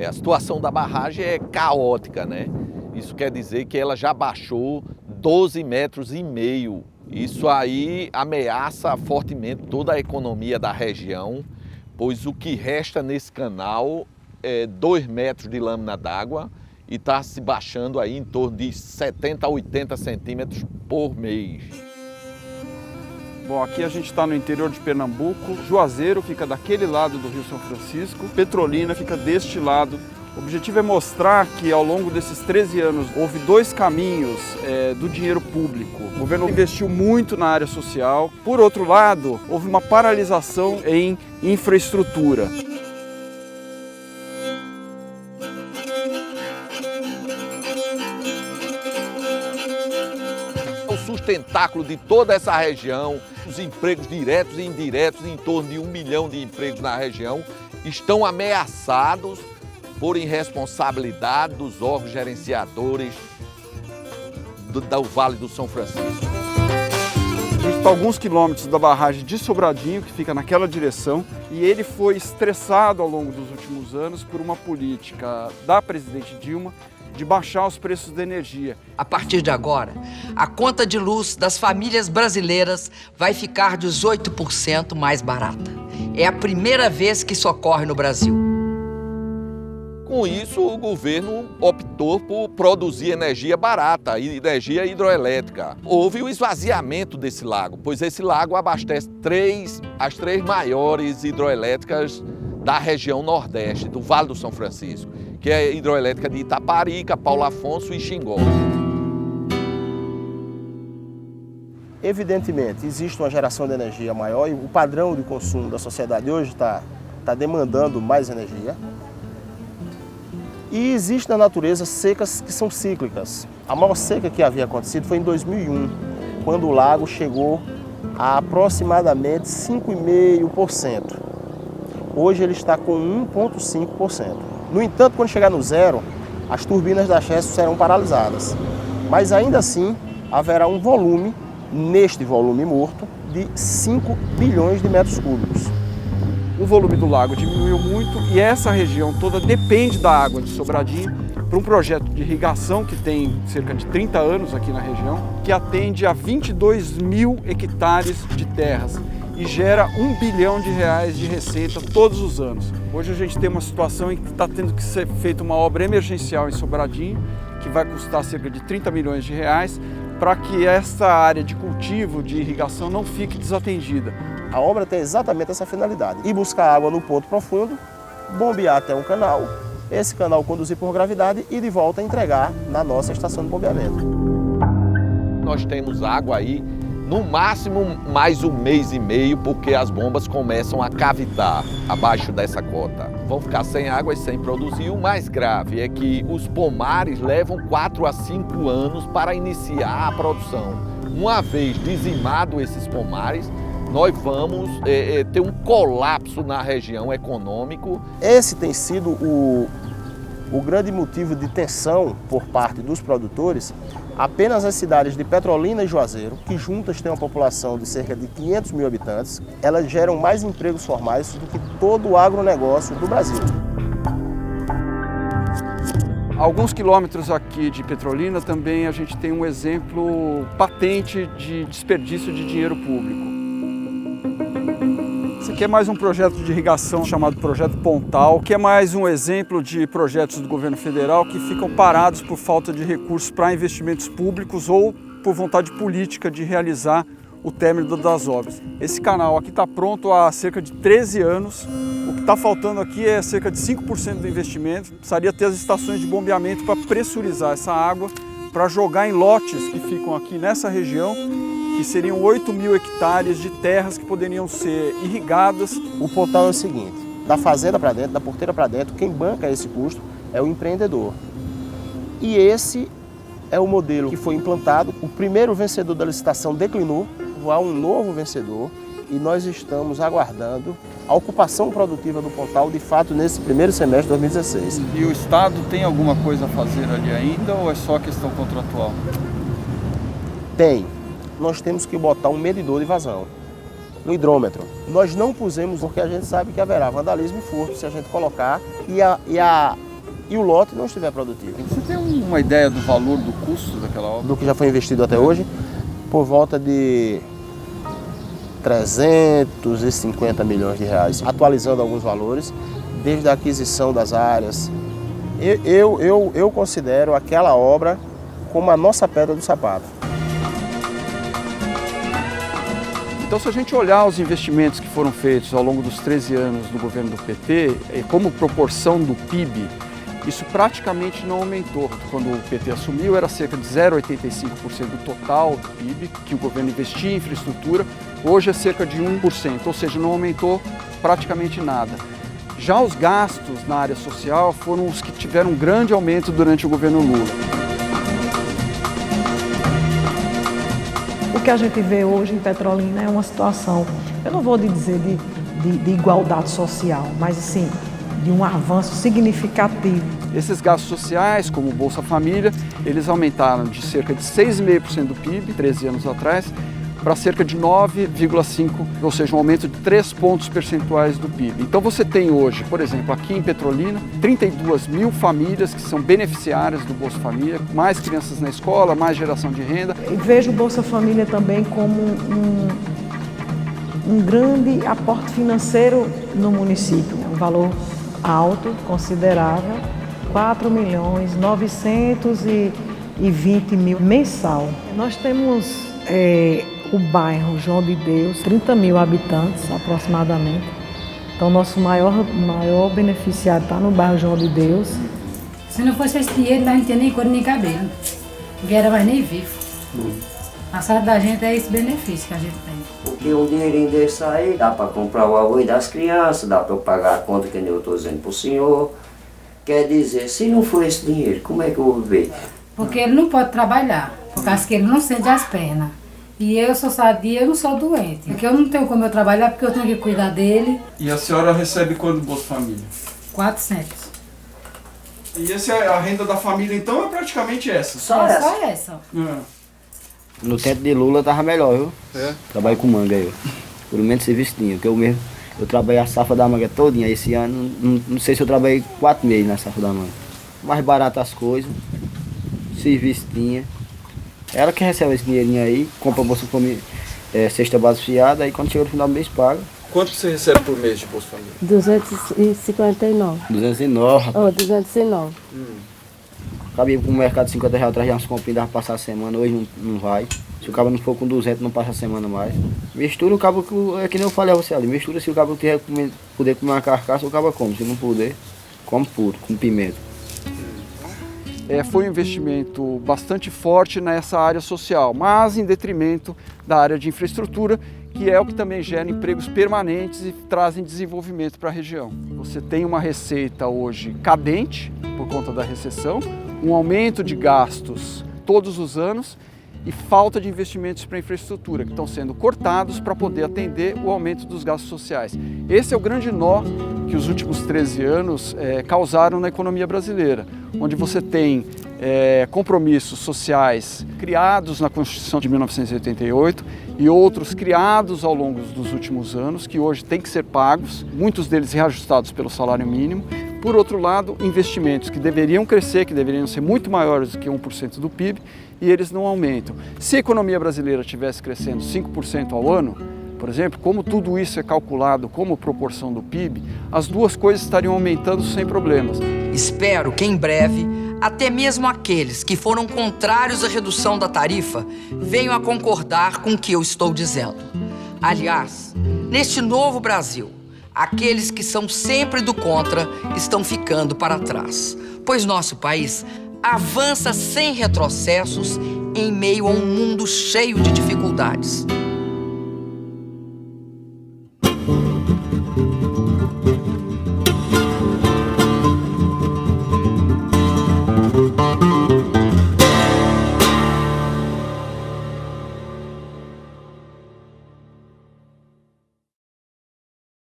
A situação da barragem é caótica, né? Isso quer dizer que ela já baixou 12,5 metros. Isso aí ameaça fortemente toda a economia da região, pois o que resta nesse canal é 2 metros de lâmina d'água e está se baixando aí em torno de 70 a 80 centímetros por mês. Bom, aqui a gente está no interior de Pernambuco, Juazeiro fica daquele lado do Rio São Francisco, Petrolina fica deste lado. O objetivo é mostrar que ao longo desses 13 anos houve 2 caminhos do dinheiro público. O governo investiu muito na área social. Por outro lado, houve uma paralisação em infraestrutura. O sustentáculo de toda essa região, os empregos diretos e indiretos, em torno de 1 milhão de empregos na região, estão ameaçados por irresponsabilidade dos órgãos gerenciadores do Vale do São Francisco. A gente está a alguns quilômetros da barragem de Sobradinho, que fica naquela direção, e ele foi estressado ao longo dos últimos anos por uma política da presidente Dilma de baixar os preços da energia. A partir de agora, a conta de luz das famílias brasileiras vai ficar 18% mais barata. É a primeira vez que isso ocorre no Brasil. Com isso, o governo optou por produzir energia barata, energia hidroelétrica. Houve o esvaziamento desse lago, pois esse lago abastece as 3 maiores hidroelétricas da região Nordeste, do Vale do São Francisco, que é a hidroelétrica de Itaparica, Paulo Afonso e Xingó. Evidentemente, existe uma geração de energia maior e o padrão de consumo da sociedade hoje está demandando mais energia. E existe na natureza secas que são cíclicas. A maior seca que havia acontecido foi em 2001, quando o lago chegou a aproximadamente 5,5%. Hoje ele está com 1,5%. No entanto, quando chegar no zero, as turbinas da Chesf serão paralisadas. Mas ainda assim, haverá um volume, neste volume morto, de 5 bilhões de metros cúbicos. O volume do lago diminuiu muito e essa região toda depende da água de Sobradinho para um projeto de irrigação que tem cerca de 30 anos aqui na região, que atende a 22 mil hectares de terras e gera R$1 bilhão de receita todos os anos. Hoje a gente tem uma situação em que está tendo que ser feita uma obra emergencial em Sobradinho, que vai custar cerca de R$30 milhões, para que essa área de cultivo, de irrigação, não fique desatendida. A obra tem exatamente essa finalidade, ir buscar água no ponto profundo, bombear até um canal, esse canal conduzir por gravidade e de volta entregar na nossa estação de bombeamento. Nós temos água aí, no máximo mais 1 mês e meio, porque as bombas começam a cavitar abaixo dessa cota. Vão ficar sem água e sem produzir. O mais grave é que os pomares levam 4 a 5 anos para iniciar a produção. Uma vez dizimado esses pomares, nós vamos ter um colapso na região econômico. Esse tem sido o grande motivo de tensão por parte dos produtores. Apenas as cidades de Petrolina e Juazeiro, que juntas têm uma população de cerca de 500 mil habitantes, elas geram mais empregos formais do que todo o agronegócio do Brasil. A alguns quilômetros aqui de Petrolina também a gente tem um exemplo patente de desperdício de dinheiro público. Esse aqui é mais um projeto de irrigação chamado Projeto Pontal, que é mais um exemplo de projetos do governo federal que ficam parados por falta de recursos para investimentos públicos ou por vontade política de realizar o término das obras. Esse canal aqui está pronto há cerca de 13 anos. O que está faltando aqui é cerca de 5% do investimento. Precisaria ter as estações de bombeamento para pressurizar essa água, para jogar em lotes que ficam aqui nessa região, que seriam 8 mil hectares de terras que poderiam ser irrigadas. O Pontal é o seguinte, da fazenda para dentro, da porteira para dentro, quem banca esse custo é o empreendedor. E esse é o modelo que foi implantado. O primeiro vencedor da licitação declinou, há um novo vencedor e nós estamos aguardando a ocupação produtiva do Pontal, de fato, nesse primeiro semestre de 2016. E o Estado tem alguma coisa a fazer ali ainda ou é só questão contratual? Tem. Nós temos que botar um medidor de vazão, um hidrômetro. Nós não pusemos porque a gente sabe que haverá vandalismo e furto se a gente colocar e a e o lote não estiver produtivo. Você tem uma ideia do valor do custo daquela obra? Do que já foi investido até hoje, por volta de 350 milhões de reais, atualizando alguns valores, desde a aquisição das áreas. Eu considero aquela obra como a nossa pedra do sapato. Então, se a gente olhar os investimentos que foram feitos ao longo dos 13 anos do governo do PT, como proporção do PIB, isso praticamente não aumentou. Quando o PT assumiu, era cerca de 0,85% do total do PIB que o governo investia em infraestrutura. Hoje é cerca de 1%, ou seja, não aumentou praticamente nada. Já os gastos na área social foram os que tiveram um grande aumento durante o governo Lula. O que a gente vê hoje em Petrolina é uma situação, eu não vou dizer de igualdade social, mas sim de um avanço significativo. Esses gastos sociais, como o Bolsa Família, eles aumentaram de cerca de 6,5% do PIB, 13 anos atrás, para cerca de 9,5%, ou seja, um aumento de 3 pontos percentuais do PIB. Então você tem hoje, por exemplo, aqui em Petrolina, 32 mil famílias que são beneficiárias do Bolsa Família, mais crianças na escola, mais geração de renda. E vejo o Bolsa Família também como um grande aporte financeiro no município, um valor alto, considerável, 4.920.000 mensal. Nós temos o bairro João de Deus, 30 mil habitantes aproximadamente. Então, nosso maior beneficiário está no bairro João de Deus. Se não fosse esse dinheiro, nós não tinha nem cor nem cabelo. Ninguém era mais nem vivo. A sorte da gente é esse benefício que a gente tem. Porque um dinheirinho desse aí dá para comprar o arroz das crianças, dá para eu pagar a conta que eu estou dizendo para o senhor. Quer dizer, se não for esse dinheiro, como é que eu vou viver? Porque ele não pode trabalhar, por causa que ele não sente as pernas. E eu sou sadia, eu não sou doente. Porque eu não tenho como eu trabalhar, porque eu tenho que cuidar dele. E a senhora recebe quanto do Bolsa Família? 400. E a renda da família, então, é praticamente essa? Só essa. No tempo de Lula tava melhor, viu? É? Trabalho com manga aí, ó. Pelo menos serviço tinha, porque eu trabalhei a safra da manga todinha. Esse ano, não sei se eu trabalhei 4 meses na safra da manga. Mais barato as coisas, serviço tinha. Ela que recebe esse dinheirinho aí, compra a Bolsa Família, cesta base fiada, aí quando chega no final do mês paga. Quanto você recebe por mês de Bolsa Família? 259. 209, rapaz. Oh, 209. Cabia pro mercado 50 reais atrás, já uns comprinhos, dava pra passar a semana, hoje não vai. Se o cabo não for com 200, não passa a semana mais. Mistura o cabo, é que nem eu falei a você ali, mistura se o cabo puder comer uma carcaça, o cabo come. Se não puder, come puro, com pimenta. Foi um investimento bastante forte nessa área social, mas em detrimento da área de infraestrutura, que é o que também gera empregos permanentes e trazem desenvolvimento para a região. Você tem uma receita hoje cadente, por conta da recessão, um aumento de gastos todos os anos e falta de investimentos para a infraestrutura, que estão sendo cortados para poder atender o aumento dos gastos sociais. Esse é o grande nó que os últimos 13 anos causaram na economia brasileira, onde você tem compromissos sociais criados na Constituição de 1988 e outros criados ao longo dos últimos anos, que hoje têm que ser pagos, muitos deles reajustados pelo salário mínimo. Por outro lado, investimentos que deveriam crescer, que deveriam ser muito maiores do que 1% do PIB, e eles não aumentam. Se a economia brasileira estivesse crescendo 5% ao ano, por exemplo, como tudo isso é calculado como proporção do PIB, as duas coisas estariam aumentando sem problemas. Espero que em breve, até mesmo aqueles que foram contrários à redução da tarifa venham a concordar com o que eu estou dizendo. Aliás, neste novo Brasil, aqueles que são sempre do contra estão ficando para trás, pois nosso país avança sem retrocessos em meio a um mundo cheio de dificuldades.